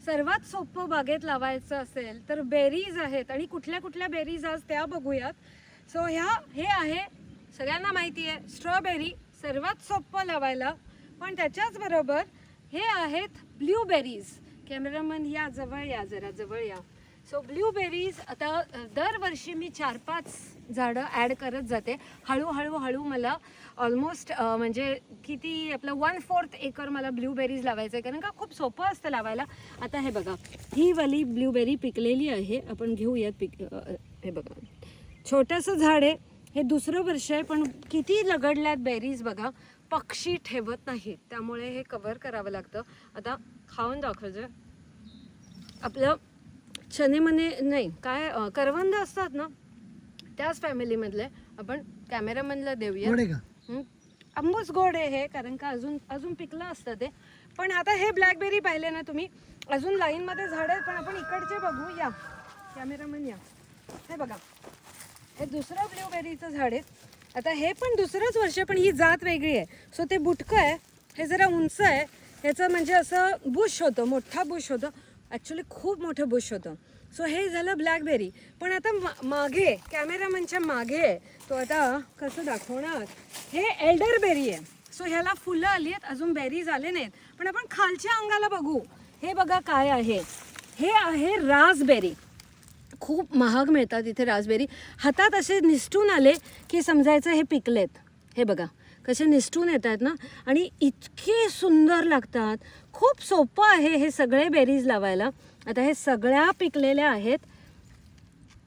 सर्वात सोपं बागेत लावायचं असेल तर बेरीज आहेत आणि कुठल्या कुठल्या बेरीज आज त्या बघूयात. सो हे आहे सगळ्यांना माहिती आहे स्ट्रॉबेरी सर्वात सोपं लावायला, पण त्याच्याच बरोबर हे आहेत ब्ल्यूबेरीज. कॅमेरामन या जवळ या, जरा जवळ या. सो ब्ल्यूबेरीज आता दरवर्षी मी 4-5 झाडं ॲड करत जाते. हळूहळू मला ऑलमोस्ट म्हणजे किती आपलं 1/4 एकर मला ब्ल्यूबेरीज लावायचं आहे, कारण का खूप सोपं असतं लावायला. आता हे बघा, ही वाली ब्ल्यूबेरी पिकलेली आहे, आपण घेऊयात. हे बघा छोटंसं झाड आहे, हे दुसरं वर्ष आहे, पण किती लगडल्यात बेरीज बघा. पक्षी ठेवत नाहीत, त्यामुळे हे कव्हर करावं लागतं. आता खाऊन दाखवायचं. आपलं चनेमने नाही काय करवंद असतात ना, त्याच फॅमिलीमधले. आपण कॅमेरामॅनला देऊया. आंबूस गोड आहे हे, कारण का अजून पिकलं असतं ते. पण आता हे ब्लॅकबेरी पाहिले ना तुम्ही, अजून लाईनमध्ये झाड आहेत, पण आपण इकडचे बघू या. कॅमेरामॅन या. हे बघा, हे दुसरं ब्ल्यूबेरीचं झाड आहे. आता हे पण दुसरंच वर्ष, पण ही जात वेगळी आहे. सो ते बुटकं आहे, हे जरा उंच आहे. ह्याचं म्हणजे असं बुश होतं, मोठा बुश होतं, ॲक्च्युली खूप मोठं बुश होतं. सो हे झालं ब्लॅकबेरी. पण आता मागे कॅमेरामॅनच्या मागे तो आता कसं दाखवणार, हे एल्डरबेरी आहे. सो ह्याला फुलं आली आहेत, अजून बेरीज आले नाहीत. पण आपण खालच्या अंगाला बघू. हे बघा काय आहे, हे आहे रासबेरी. खूप महाग मिळतात इथे रासबेरी. हातात असे निसटून आले की समजायचं हे पिकलेत. हे बघा कसे निसटून येतात ना, आणि इतके सुंदर लागतात. खूप सोपं आहे हे सगळे बेरीज लावायला. आता हे सगळ्या पिकलेल्या आहेत.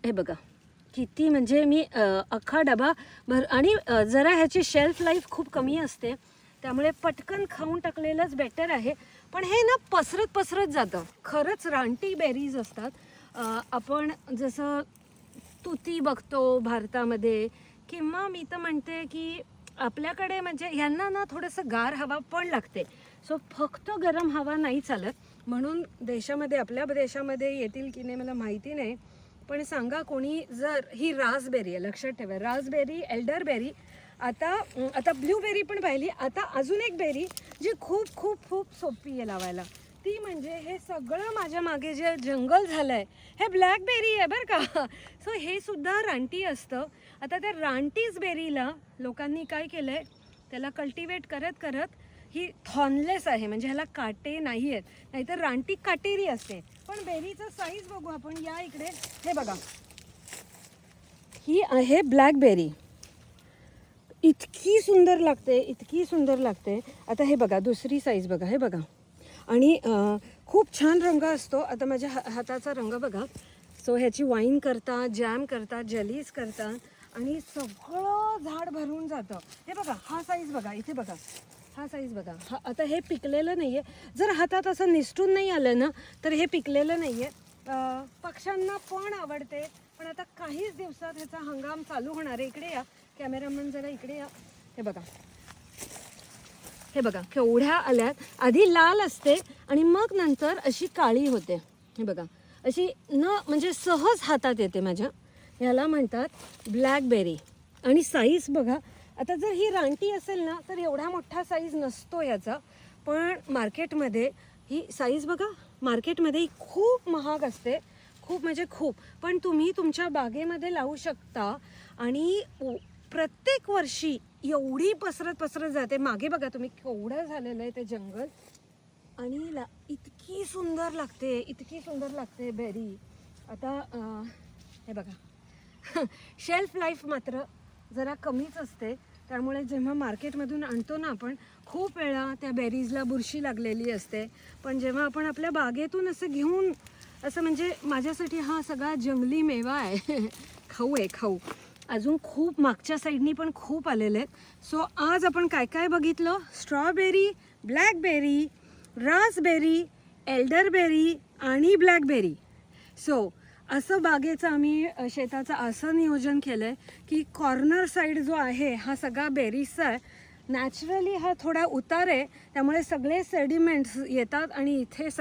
हे बघा किती, म्हणजे मी अख्खा डबा भर. आणि जरा ह्याची शेल्फ लाईफ खूप कमी असते, त्यामुळे पटकन खाऊन टाकलेलंच बेटर आहे. पण हे ना पसरत जातं. खरंच रानटी बेरीज असतात. आपण जसं तुती बघतो भारतामध्ये, किंवा मी तर म्हणते की आपल्याकडे म्हणजे ह्यांना ना थोडंसं गार हवा पण लागते. सो फक्त गरम हवा नाही चालत, म्हणून देशामध्ये, आपल्या देशामध्ये येतील की नाही मला माहिती नाही. पण सांगा कोणी जर, ही रासबेरी आहे, लक्षात ठेवा, रासबेरी, एल्डरबेरी. आता ब्ल्यूबेरी पण पाहिली. आता अजून एक बेरी जी खूप खूप खूप सोपी आहे लावायला, ती म्हणजे हे सगळं माझ्या मागे जे जंगल झालं आहे, हे ब्लॅकबेरी आहे बरं का. सो हे सुद्धा रानटी असतं. आता त्या रानटीच बेरीला लोकांनी काय केलं आहे, त्याला कल्टिवेट करत करत, ही थॉर्नलेस आहे, म्हणजे ह्याला काटे नाही आहेत. नाहीतर रानटी काटेरी असते. पण बेरीचं साईज बघू आपण, या इकडे. हे बघा, ही आहे ब्लॅकबेरी. इतकी सुंदर लागते, इतकी सुंदर लागते. आता हे बघा दुसरी साईज बघा, हे बघा. आणि खूप छान रंग असतो. आता माझ्या हाताचा रंग बघा. सो ह्याची वाईन करतात, जॅम करतात, जेलीज करतात, आणि सगळं झाड भरून जातं. हे बघा हा साईज बघा, इथे बघा हा साईज बघा. हा आता हे पिकलेलं नाही आहे. जर हातात असं निसटून नाही आलं ना तर हे पिकलेलं नाही आहे. पक्ष्यांना पण आवडते. पण आता काहीच दिवसात ह्याचा हंगाम चालू होणार आहे. इकडे या कॅमेरामन, जरा इकडे या. हे बघा, हे बघा केवढ्या आल्यात. आधी लाल असते आणि मग नंतर अशी काळी होते. हे बघा अशी म्हणजे सहज हातात येते माझ्या. ह्याला म्हणतात ब्लॅकबेरी. आणि साईज बघा. आता जर ही रानटी असेल ना तर एवढा मोठा साईज नसतो याचा, पण मार्केटमध्ये ही साईज बघा, मार्केटमध्ये ही खूप महाग असते, खूप म्हणजे खूप. पण तुम्ही तुमच्या बागेमध्ये लावू शकता. आणि प्रत्येक वर्षी एवढी पसरत जाते. मागे बघा तुम्ही केवढं झालेलं आहे ते जंगल. आणि इतकी सुंदर लागते, इतकी सुंदर लागते बेरी. आता हे बघा शेल्फ लाईफ मात्र जरा कमीच असते. त्यामुळे जेव्हा मार्केटमधून आणतो ना आपण, खूप वेळा त्या बेरीजला बुरशी लागलेली असते. पण जेव्हा आपण आपल्या बागेतून असं घेऊन, असं म्हणजे माझ्यासाठी हा सगळा जंगली मेवा आहे. खाऊ आहे, खाऊ. अजून खूप मागच्या साईडनी पण खूप आलेले आहेत. सो आज आपण काय काय बघितलं, स्ट्रॉबेरी, ब्लॅकबेरी, रासबेरी, एल्डरबेरी आणि ब्लॅकबेरी. सो असं बागेचं आम्ही, शेताचं असं नियोजन केलं आहे की कॉर्नर साईड जो आहे हा सगळा बेरीजचा आहे. नॅचरली हा थोडा उतार आहे, त्यामुळे सगळे सेडिमेंट्स येतात आणि इथे सगळं